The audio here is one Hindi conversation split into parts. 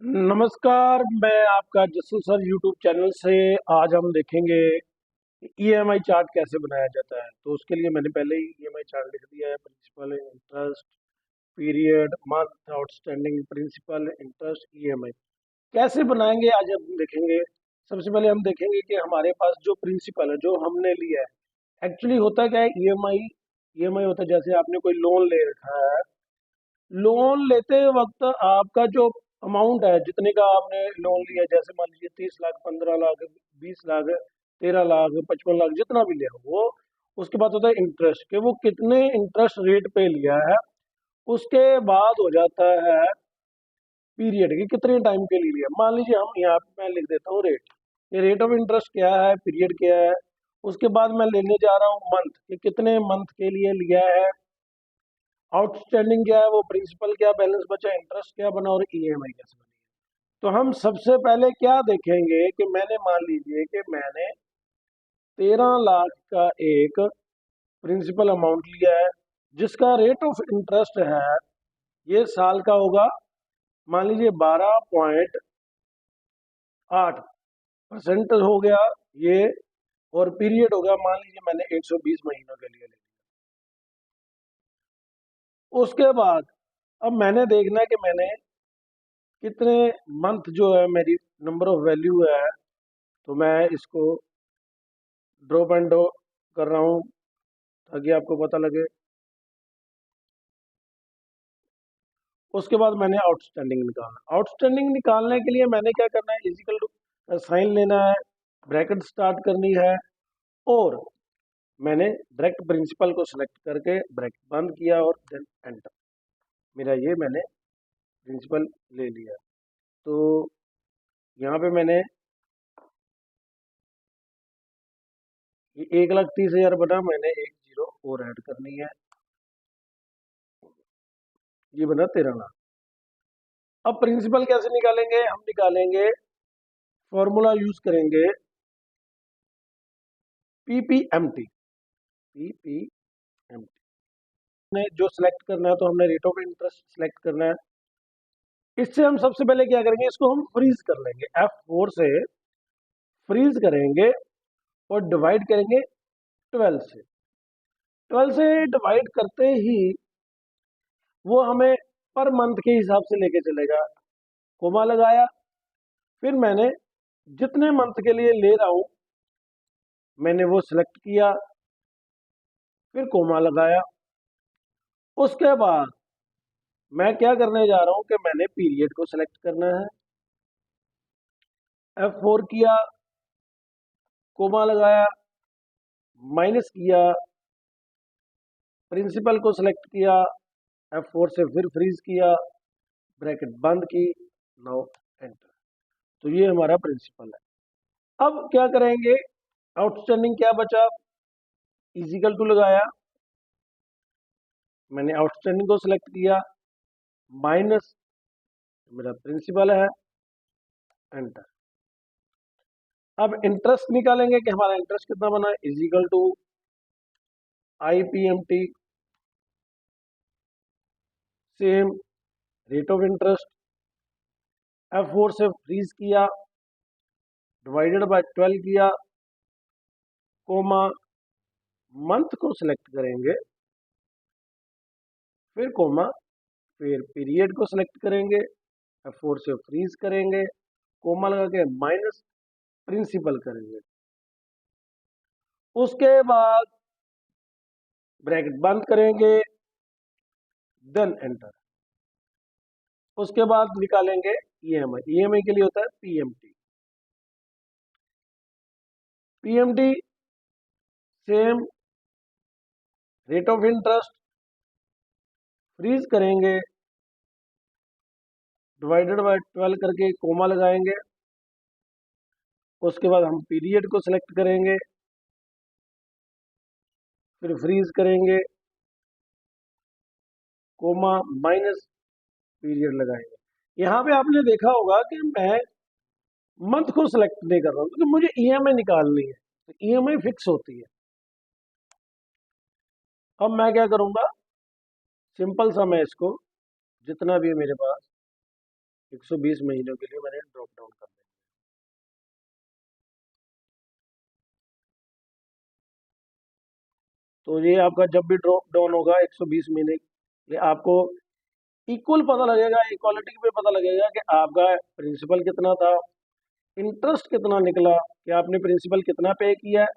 नमस्कार, मैं आपका जसल सर यूट्यूब चैनल से। आज हम देखेंगे ईएमआई चार्ट कैसे बनाया जाता है। तो उसके लिए मैंने पहले ही ईएमआई चार्ट लिख दिया है। Principal, interest, period, month, outstanding, principal, interest, EMI कैसे बनाएंगे आज हम देखेंगे। सबसे पहले हम देखेंगे कि हमारे पास जो प्रिंसिपल है जो हमने लिया है, एक्चुअली होता क्या है। ईएमआई ईएमआई होता है जैसे आपने कोई लोन ले रखा है। लोन लेते वक्त आपका जो अमाउंट है, जितने का आपने लोन लिया, जैसे मान लीजिए 30 लाख, 15 लाख, 20 लाख, 13 लाख, 55 लाख, जितना भी लिया वो, उसके बाद होता है इंटरेस्ट, कि वो कितने इंटरेस्ट रेट पे लिया है। उसके बाद हो जाता है पीरियड, कि कितने टाइम के लिए लिया। मान लीजिए हम यहाँ पे मैं लिख देता हूँ रेट, ये रेट ऑफ इंटरेस्ट क्या है, पीरियड क्या है। उसके बाद मैं लेने जा रहा हूँ मंथ, कि कितने मंथ के लिए लिया है। आउटस्टैंडिंग क्या है, वो प्रिंसिपल क्या बैलेंस बचा, इंटरेस्ट क्या बना, और ईएमआई कैसे बनी। तो हम सबसे पहले क्या देखेंगे कि मैंने मान लीजिए कि मैंने 13 लाख का एक प्रिंसिपल अमाउंट लिया है, जिसका रेट ऑफ इंटरेस्ट है, ये साल का होगा, मान लीजिए 12.8% हो गया ये। और पीरियड होगा, मान लीजिए मैंने 120 महीनों के लिए लिया। उसके बाद अब मैंने देखना है कि मैंने कितने मंथ जो है, मेरी नंबर ऑफ वैल्यू है। तो मैं इसको ड्रॉप एंड ड्रॉ कर रहा हूँ ताकि आपको पता लगे। उसके बाद मैंने आउटस्टैंडिंग निकालना। आउटस्टैंडिंग निकालने के लिए मैंने क्या करना है, इजिकल टू साइन लेना है, ब्रैकेट स्टार्ट करनी है, और मैंने डायरेक्ट प्रिंसिपल को सिलेक्ट करके ब्रैकेट बंद किया और देन एंटर। मेरा ये मैंने प्रिंसिपल ले लिया। तो यहाँ पे मैंने ये 1,30,000 बना, मैंने एक जीरो और ऐड करनी है, ये बना 13 लाख। अब प्रिंसिपल कैसे निकालेंगे, हम निकालेंगे, फॉर्मूला यूज करेंगे पीपीएमटी। पीपीएमटी ने जो सिलेक्ट करना है, तो हमने रेट ऑफ इंटरेस्ट सिलेक्ट करना है। इससे हम सबसे पहले क्या करेंगे, इसको हम फ्रीज कर लेंगे, F4 से फ्रीज करेंगे और डिवाइड करेंगे 12 से। 12 से डिवाइड करते ही वो हमें पर मंथ के हिसाब से लेके चलेगा। कोमा लगाया, फिर मैंने जितने मंथ के लिए ले रहा हूं मैंने वो सिलेक्ट किया, फिर कोमा लगाया। उसके बाद मैं क्या करने जा रहा हूं कि मैंने पीरियड को सिलेक्ट करना है। F4 किया, कोमा लगाया, माइनस किया, प्रिंसिपल को सिलेक्ट किया, F4 से फिर फ्रीज किया, ब्रैकेट बंद की, नो एंटर। तो ये हमारा प्रिंसिपल है। अब क्या करेंगे, आउटस्टैंडिंग क्या बचा, इजिकल टू लगाया, मैंने आउटस्टैंडिंग को सिलेक्ट किया, माइनस मेरा प्रिंसिपल है, एंटर। अब इंटरेस्ट निकालेंगे कि हमारा इंटरेस्ट कितना बना है, is equal to IPMT, same rate of interest, F4 से फ्रीज किया, डिवाइडेड बाय 12 किया, कोमा, मंथ को सिलेक्ट करेंगे, फिर कोमा, फिर पीरियड को सिलेक्ट करेंगे, F4 से फ्रीज करेंगे, कोमा लगा के माइनस प्रिंसिपल करेंगे। उसके बाद ब्रैकेट बंद करेंगे, देन एंटर। उसके बाद निकालेंगे ईएमआई। ईएमआई के लिए होता है PMT. PMT same rate of interest, freeze करेंगे, डिवाइडेड बाय 12 करके कोमा लगाएंगे। उसके बाद हम पीरियड को सिलेक्ट करेंगे, फिर फ्रीज करेंगे, कोमा, माइनस, पीरियड लगाएंगे। यहाँ पे आपने देखा होगा कि मैं मंथ को सिलेक्ट नहीं कर रहा हूँ क्योंकि मुझे ईएमआई निकालनी है, तो ईएमआई फिक्स होती है। अब मैं क्या करूंगा, सिंपल सा मैं इसको, जितना भी है मेरे पास, 120 महीनों के लिए मैंने ड्रॉप डाउन कर दिया। तो ये आपका जब भी ड्रॉप डाउन होगा 120 महीने के लिए, आपको इक्वल पता लगेगा, इक्वालिटी पे पता लगेगा कि आपका प्रिंसिपल कितना था, इंटरेस्ट कितना निकला, कि आपने प्रिंसिपल कितना पे किया है,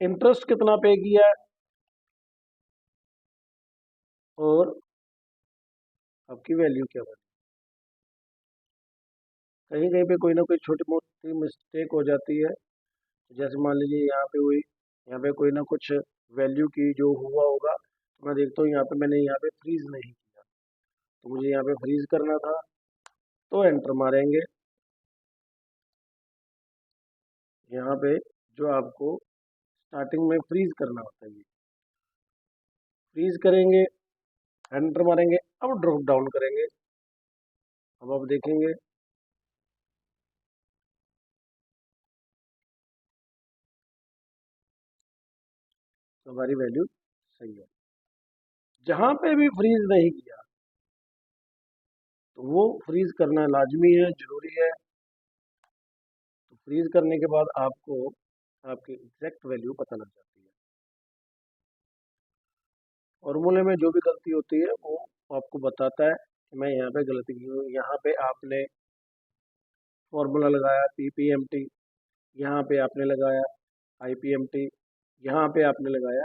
इंटरेस्ट कितना पे किया है, और आपकी वैल्यू क्या बनी। कहीं कहीं पे कोई ना कोई छोटी मोटी मिस्टेक हो जाती है, जैसे मान लीजिए यहाँ पे हुई, यहाँ पे कोई ना कुछ वैल्यू की जो हुआ होगा, तो मैं देखता हूँ यहाँ पे मैंने यहाँ पे फ्रीज नहीं किया, तो मुझे यहाँ पे फ्रीज करना था, तो एंटर मारेंगे। यहाँ पे जो आपको स्टार्टिंग में फ्रीज करना होता है, ये फ्रीज करेंगे, एंटर मारेंगे, अब ड्रॉप डाउन करेंगे। अब आप देखेंगे तो हमारी वैल्यू सही है। जहाँ पे भी फ्रीज नहीं किया, तो वो फ्रीज करना लाजमी है, जरूरी है। तो फ्रीज करने के बाद आपको आपकी एग्जैक्ट वैल्यू पता लग जाती है। फॉर्मूले में जो भी गलती होती है वो आपको बताता है कि मैं यहाँ पे गलती की हूँ। यहाँ पे आपने फॉर्मूला लगाया पीपीएमटी, यहाँ पे आपने लगाया आईपीएमटी, यहाँ पे आपने लगाया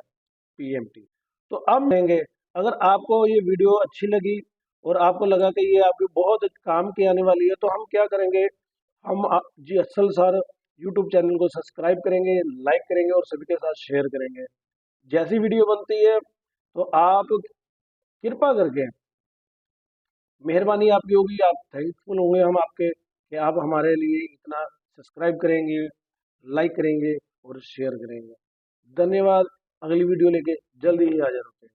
पीएमटी। तो अब लेंगे, अगर आपको ये वीडियो अच्छी लगी और आपको लगा कि ये आपके बहुत काम की आने वाली है, तो हम क्या करेंगे, हम जी असल सर यूट्यूब चैनल को सब्सक्राइब करेंगे, लाइक करेंगे और सभी के साथ शेयर करेंगे। जैसी वीडियो बनती है तो आप कृपा करके, मेहरबानी आपकी होगी, आप थैंकफुल होंगे हम आपके कि आप हमारे लिए इतना सब्सक्राइब करेंगे, लाइक करेंगे और शेयर करेंगे। धन्यवाद। अगली वीडियो लेके जल्दी ही हाजिर होते हैं।